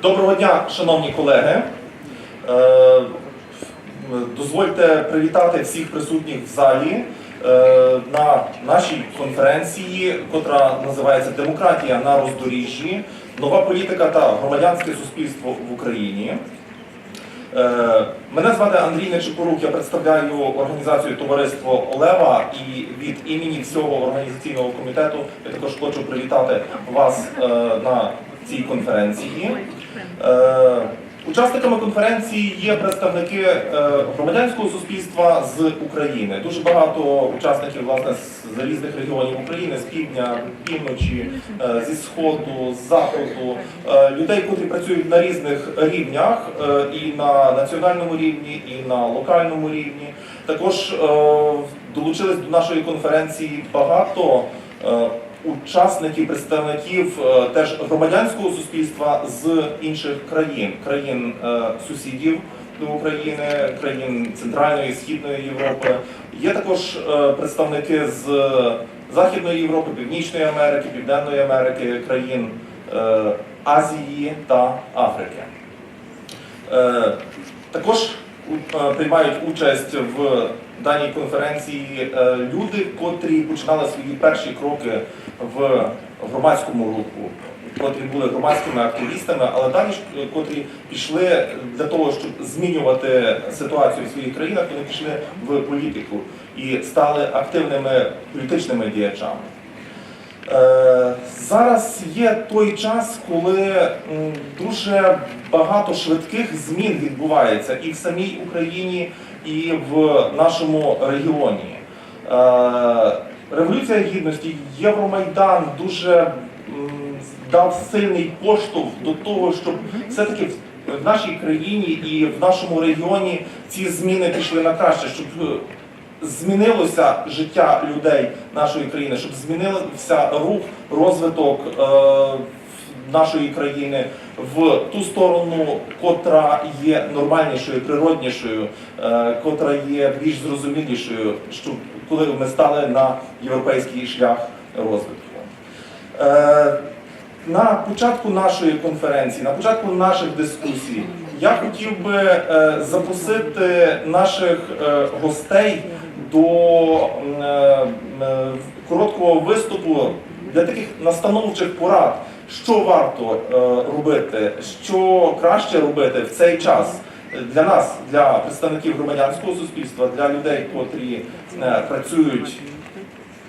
Доброго дня, шановні колеги. Дозвольте привітати всіх присутніх в залі на нашій конференції, котра називається «Демократія на роздоріжжі. Нова політика та громадянське суспільство в Україні». Мене звати Андрій Нечипорук, я представляю організацію Товариства Лева, і від імені всього організаційного комітету я також хочу привітати вас на цій конференції. Учасниками конференції є представники громадянського суспільства з України. Дуже багато учасників, власне, з різних регіонів України, з півдня, півночі, зі сходу, з заходу. Людей, котрі працюють на різних рівнях, і на національному рівні, і на локальному рівні. Також долучились до нашої конференції багато учасників, представників теж громадянського суспільства з інших країн сусідів до України, країн Центральної і Східної Європи. Є також представники з Західної Європи, Північної Америки, Південної Америки, країн Азії та Африки. Також приймають участь в даній конференції люди, котрі починали свої перші кроки в громадському руху, котрі були громадськими активістами, але далі котрі пішли для того, щоб змінювати ситуацію в своїх країнах, вони пішли в політику і стали активними політичними діячами. Зараз є той час, коли дуже багато швидких змін відбувається і в самій Україні, і в нашому регіоні. Революція Гідності, Євромайдан дуже дав сильний поштовх до того, щоб все-таки в нашій країні і в нашому регіоні ці зміни пішли на краще, щоб змінилося життя людей нашої країни, щоб змінився рух, розвиток нашої країни в ту сторону, котра є нормальнішою, природнішою, котра є більш зрозумілішою, щоб коли ми стали на європейський шлях розвитку. На початку нашої конференції, на початку наших дискусій, я хотів би запросити наших гостей до короткого виступу для таких настановчих порад, що варто робити, що краще робити в цей час для нас, для представників громадянського суспільства, для людей, котрі працюють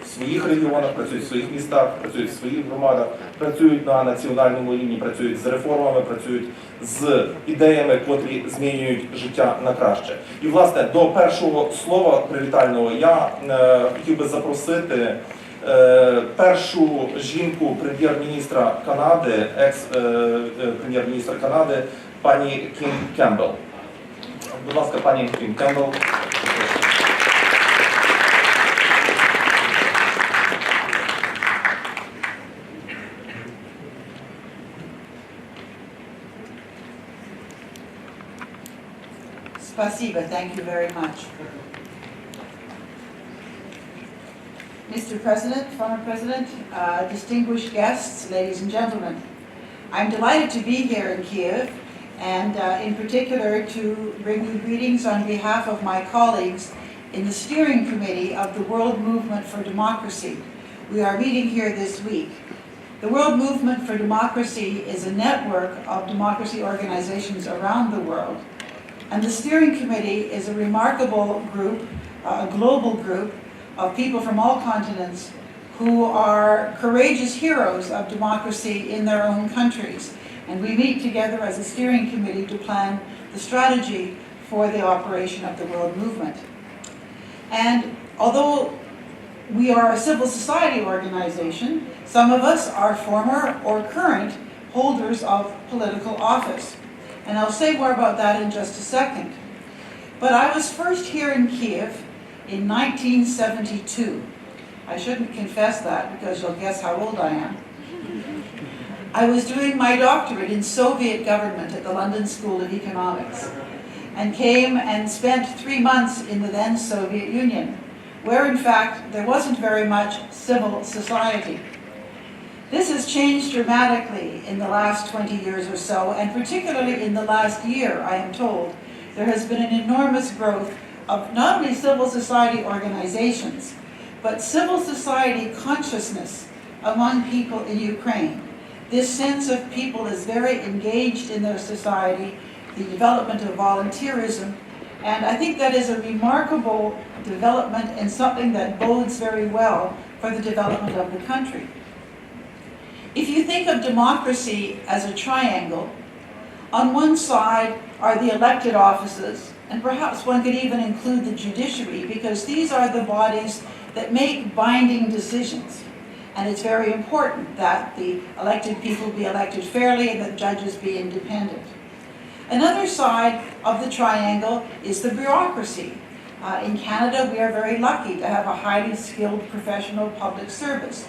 в своїх регіонах, працюють в своїх містах, працюють в своїх громадах, працюють на національному рівні, працюють з реформами, працюють з ідеями, котрі змінюють життя на краще. І, власне, до першого слова привітального я хотів би запросити першу жінку прем'єр-міністра Канади, екс-прем'єр-міністра Канади, пані Кім Кемпбел. Будь ласка, пані Кім Кемпбел. Spasiba, thank you very much. Mr. President, former President, distinguished guests, ladies and gentlemen, I'm delighted to be here in Kyiv and in particular to bring you greetings on behalf of my colleagues in the steering committee of the World Movement for Democracy. We are meeting here this week. The World Movement for Democracy is a network of democracy organizations around the world. And the steering committee is a remarkable group, a global group of people from all continents who are courageous heroes of democracy in their own countries. And we meet together as a steering committee to plan the strategy for the operation of the world movement. And although we are a civil society organization, some of us are former or current holders of political office. And I'll say more about that in just a second. But I was first here in Kyiv in 1972. I shouldn't confess that because you'll guess how old I am. I was doing my doctorate in Soviet government at the London School of Economics and came and spent 3 months in the then Soviet Union, where in fact there wasn't very much civil society. This has changed dramatically in the last 20 years or so, and particularly in the last year, I am told, there has been an enormous growth of not only civil society organizations, but civil society consciousness among people in Ukraine. This sense of people is very engaged in their society, the development of volunteerism, and I think that is a remarkable development and something that bodes very well for the development of the country. If you think of democracy as a triangle, on one side are the elected offices, and perhaps one could even include the judiciary, because these are the bodies that make binding decisions. And it's very important that the elected people be elected fairly and that judges be independent. Another side of the triangle is the bureaucracy. In Canada, we are very lucky to have a highly skilled professional public service.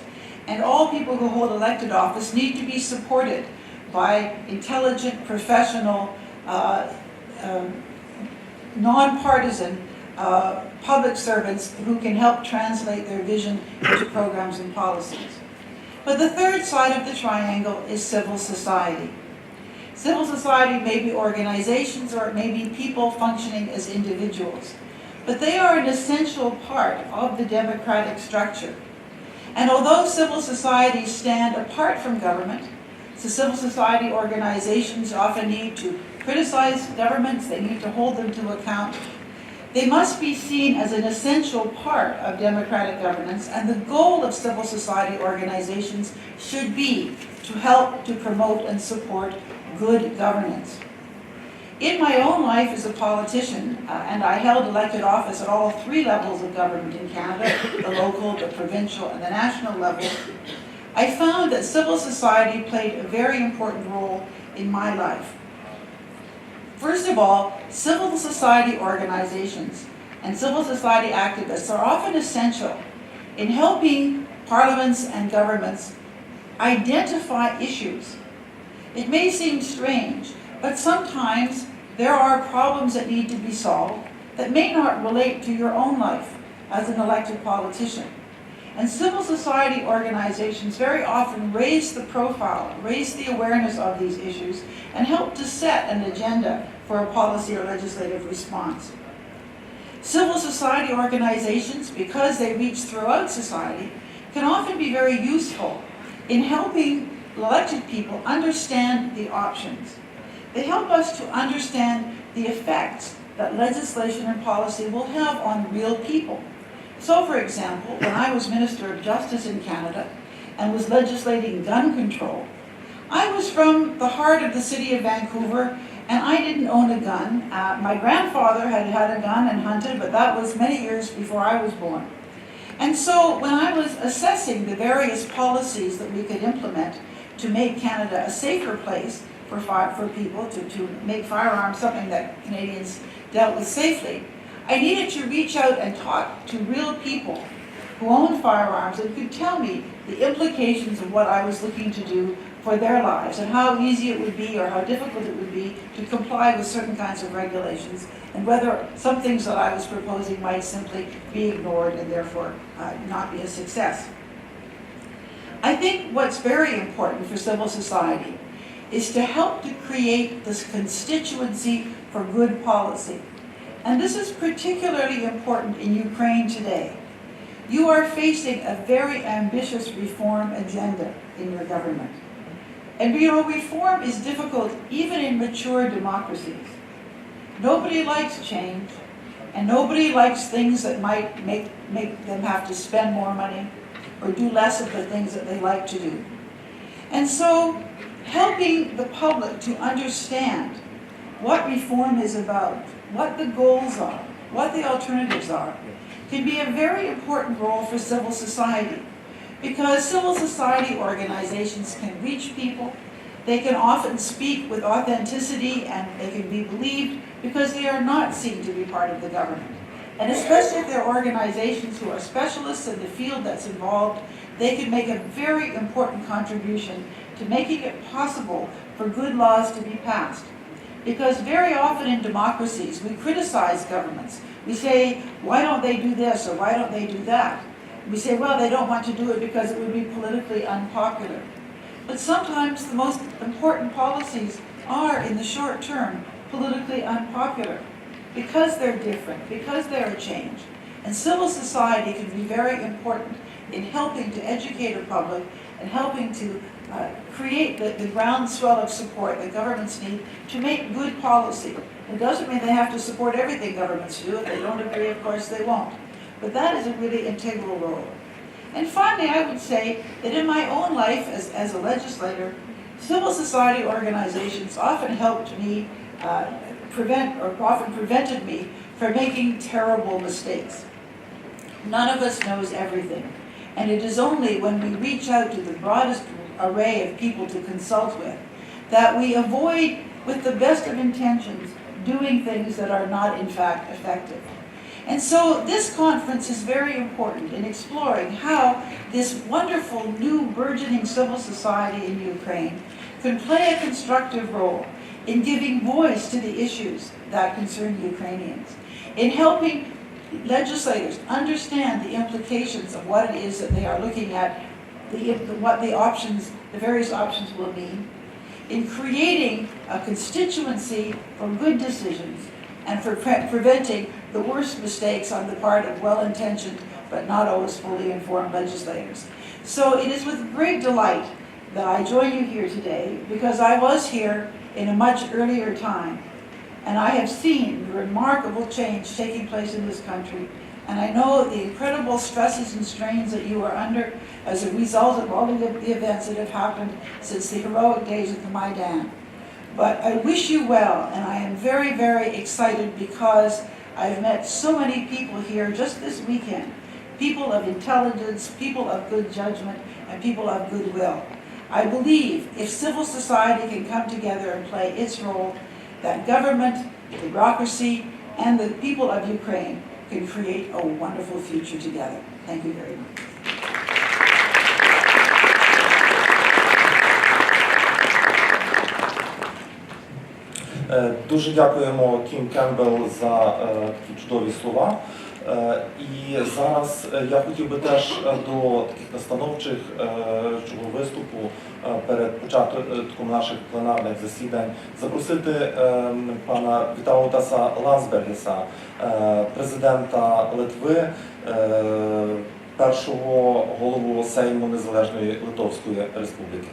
And all people who hold elected office need to be supported by intelligent, professional, non-partisan public servants who can help translate their vision into programs and policies. But the third side of the triangle is civil society. Civil society may be organizations or it may be people functioning as individuals. But they are an essential part of the democratic structure. And although civil societies stand apart from government, so civil society organizations often need to criticize governments, they need to hold them to account. They must be seen as an essential part of democratic governance, and the goal of civil society organizations should be to help to promote and support good governance. In my own life as a politician, and I held elected office at all three levels of government in Canada, the local, the provincial, and the national level, I found that civil society played a very important role in my life. First of all, civil society organizations and civil society activists are often essential in helping parliaments and governments identify issues. It may seem strange, but sometimes there are problems that need to be solved that may not relate to your own life as an elected politician. And civil society organizations very often raise the profile, raise the awareness of these issues, and help to set an agenda for a policy or legislative response. Civil society organizations, because they reach throughout society, can often be very useful in helping elected people understand the options. They help us to understand the effects that legislation and policy will have on real people. So, for example, when I was Minister of Justice in Canada and was legislating gun control, I was from the heart of the city of Vancouver, and I didn't own a gun. My grandfather had had a gun and hunted, but that was many years before I was born. And so when I was assessing the various policies that we could implement to make Canada a safer place for people, to make firearms something that Canadians dealt with safely, I needed to reach out and talk to real people who own firearms and could tell me the implications of what I was looking to do for their lives and how easy it would be or how difficult it would be to comply with certain kinds of regulations, and whether some things that I was proposing might simply be ignored and therefore not be a success. I think what's very important for civil society is to help to create this constituency for good policy. And this is particularly important in Ukraine today. You are facing a very ambitious reform agenda in your government. And reform is difficult even in mature democracies. Nobody likes change, and nobody likes things that might make them have to spend more money or do less of the things that they like to do. And so, helping the public to understand what reform is about, what the goals are, what the alternatives are, can be a very important role for civil society. Because civil society organizations can reach people, they can often speak with authenticity, and they can be believed because they are not seen to be part of the government. And especially if they're organizations who are specialists in the field that's involved, they can make a very important contribution to making it possible for good laws to be passed. Because very often in democracies, we criticize governments. We say, why don't they do this or why don't they do that? We say, well, they don't want to do it because it would be politically unpopular. But sometimes the most important policies are, in the short term, politically unpopular because they're different, because they're a change. And civil society can be very important in helping to educate a public and helping to create the groundswell of support that governments need to make good policy. It doesn't mean they have to support everything governments do. If they don't agree, of course they won't. But that is a really integral role. And finally, I would say that in my own life as a legislator, civil society organizations often helped me often prevented me from making terrible mistakes. None of us knows everything. And it is only when we reach out to the broadest array of people to consult with that we avoid, with the best of intentions, doing things that are not in fact effective. And so this conference is very important in exploring how this wonderful new burgeoning civil society in Ukraine can play a constructive role in giving voice to the issues that concern Ukrainians, in helping legislators understand the implications of what it is that they are looking at, what the various options will mean, in creating a constituency for good decisions and for preventing the worst mistakes on the part of well-intentioned but not always fully informed legislators. So it is with great delight that I join you here today, because I was here in a much earlier time, and I have seen the remarkable change taking place in this country, and I know the incredible stresses and strains that you are under as a result of all of the events that have happened since the heroic days of the Maidan. But I wish you well, and I am very, very excited because I've met so many people here just this weekend, people of intelligence, people of good judgment, and people of goodwill. I believe if civil society can come together and play its role, that government, bureaucracy, and the people of Ukraine can create a wonderful future together. Thank you very much. Дуже дякуємо Кім Кемпбел за такі чудові слова. І зараз я хотів би теж до таких настановчих виступу перед початком наших пленарних засідань запросити пана Вітаутаса Ландсберґіса, президента Литви, першого голову Сейму Незалежної Литовської Республіки.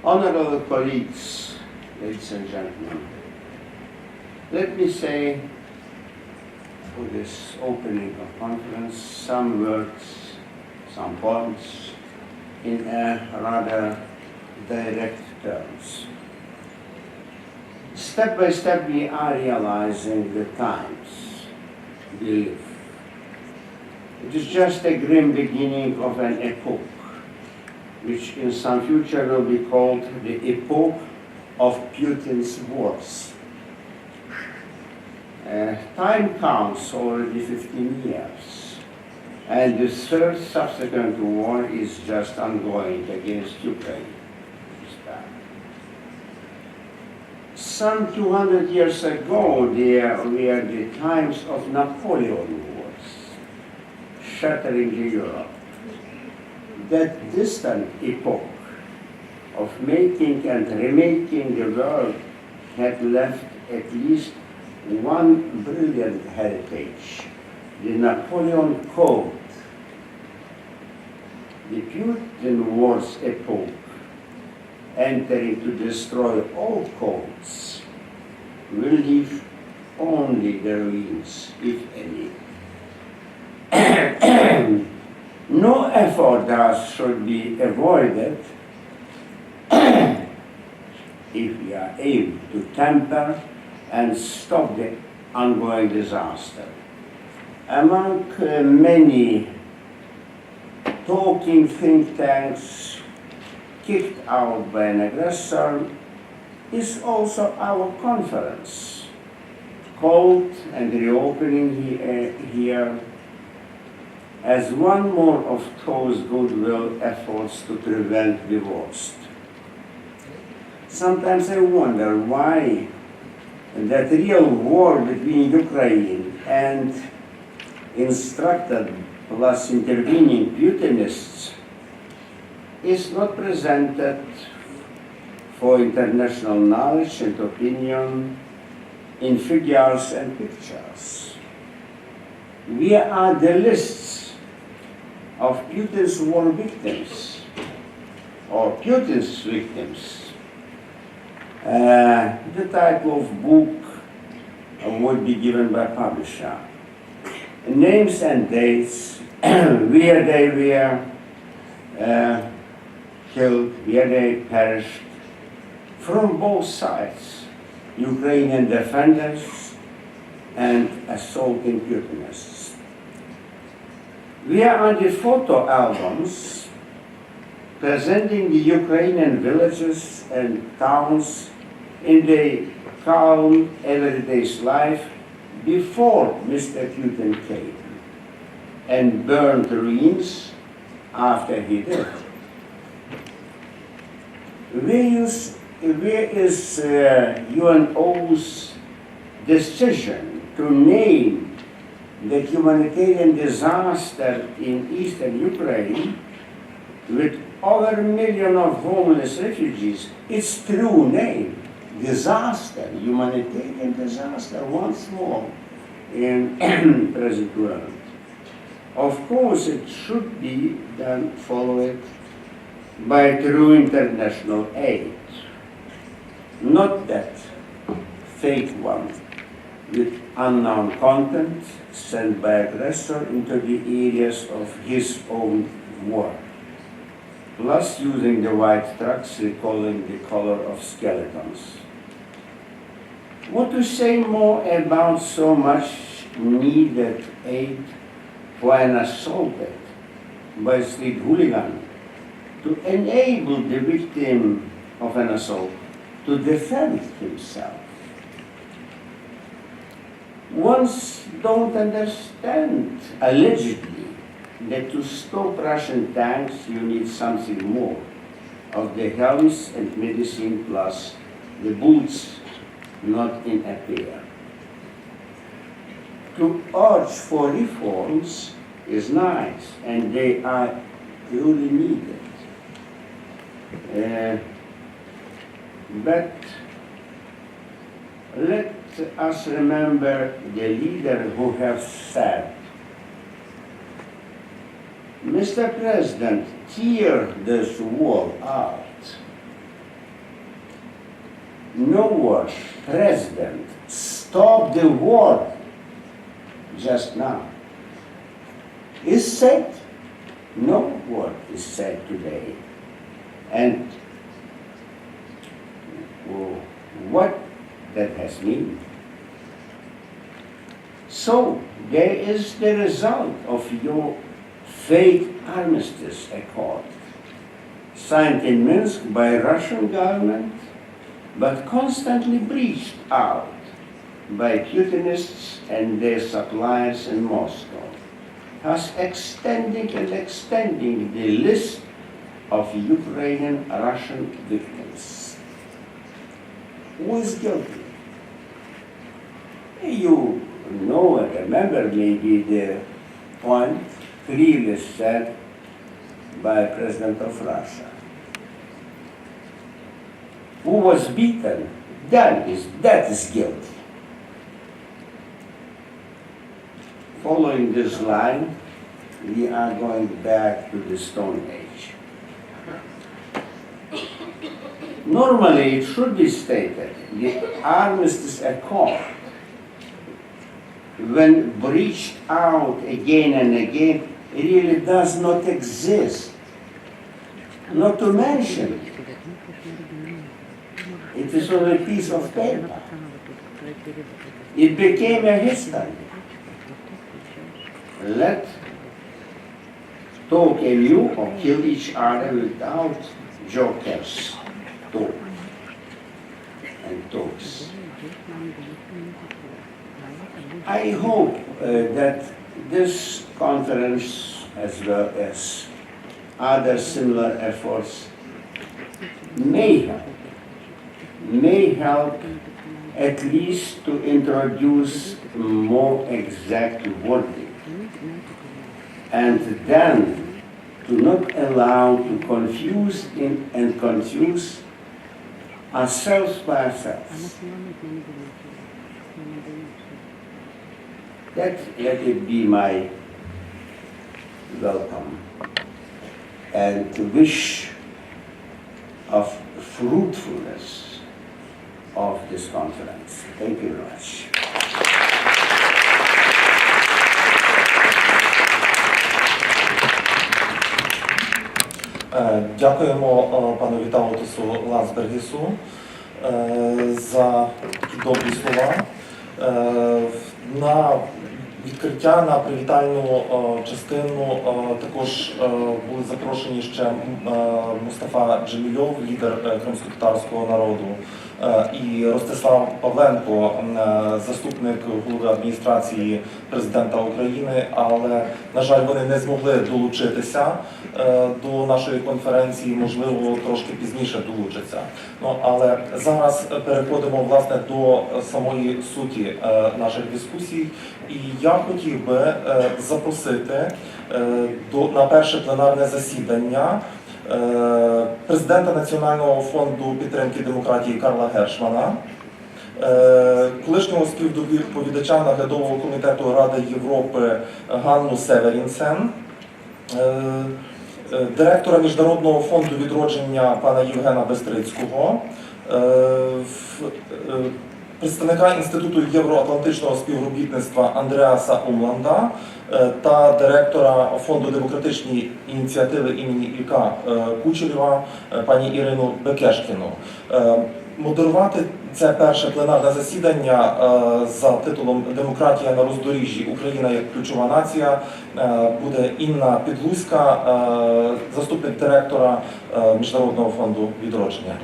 Honorable colleagues, ladies and gentlemen, let me say for this opening of conference some words, some points in a rather direct terms. Step by step we are realizing the times we live. It is just a grim beginning of an epoch, which in some future will be called the epoch of Putin's wars. Time counts already 15 years, and the third subsequent war is just ongoing against Ukraine. Some 200 years ago, there were the times of Napoleon wars, shattering Europe. That distant epoch of making and remaking the world had left at least one brilliant heritage, the Napoleon Code. The Putin Wars epoch, entering to destroy all codes, will leave only the ruins, if any. No effort thus should be avoided if we are able to temper and stop the ongoing disaster. Among many talking think tanks kicked out by an aggressor is also our conference, called and reopening here as one more of those goodwill efforts to prevent the worst. Sometimes I wonder why that real war between Ukraine and instructed plus intervening Putinists is not presented for international knowledge and opinion in figures and pictures. Where are the lists of Putin's war victims or Putin's victims? The type of book would be given by publisher. Names and dates, where they were killed, where they perished, from both sides, Ukrainian defenders and assaulting Putinists. Where are the photo albums presenting the Ukrainian villages and towns in the calm everyday life before Mr. Putin came, and burned ruins after he did? Where is UNO's decision to name the humanitarian disaster in eastern Ukraine with over 1 million of homeless refugees? Its true name, disaster, humanitarian disaster, once more in present world. Of course, it should be then followed by true international aid, not that fake one with unknown content sent by aggressor into the areas of his own war, plus using the white trucks recalling the color of skeletons. What to say more about so much needed aid for an assaulted by a street hooligan to enable the victim of an assault to defend himself? Ones don't understand, allegedly, that to stop Russian tanks you need something more of the helms and medicine plus the boots not in a pair. To urge for reforms is nice, and they are truly needed. But let us remember the leader who has said, Mr. President, tear this wall out. No word, President, stop the war just now. Is said, no word is said today. And what that has mean? So there is the result of your fake armistice accord, signed in Minsk by Russian government, but constantly breached out by Putinists and their suppliers in Moscow, thus extending the list of Ukrainian Russian victims. Who is guilty? You know and remember maybe the point clearly said by President of Russia, who was beaten, that is guilty. Following this line, we are going back to the Stone Age. Normally, it should be stated, the Armistice Accord, when breached out again and again, really does not exist. Not to mention, it is on a piece of paper. It became a history. Let talk anew or kill each other without jokers talk and talks. I hope that This conference, as well as other similar efforts, may help at least to introduce more exact wording, and then to not allow to confuse and confuse ourselves by ourselves. Let it be my welcome and wish of fruitfulness of this conference. Thank you very much. Дякуємо пану Вітаутасу Ландсберґісу за такі добрі слова. На відкриття, на привітальну частину також були запрошені ще Мустафа Джемільов, лідер кримськотатарського народу, і Ростислав Павленко, заступник голови адміністрації президента України, але, на жаль, вони не змогли долучитися до нашої конференції, можливо, трошки пізніше долучаться. Ну, але зараз переходимо, власне, до самої суті наших дискусій. І я хотів би запросити на перше пленарне засідання президента Національного фонду підтримки демократії Карла Гершмана, колишнього співдоповідача наглядового комітету Ради Європи Ганну Северінсен, директора Міжнародного фонду відродження пана Євгена Бестрицького, представника Інституту євроатлантичного співробітництва Андреаса Умланда та директора Фонду демократичної ініціативи імені Ілька Кучерєва пані Ірину Бекешкіну. Модерувати це перше пленарне засідання за титулом «Демократія на роздоріжжі. Україна як ключова нація» буде Інна Підлузька, заступник директора Міжнародного фонду відродження.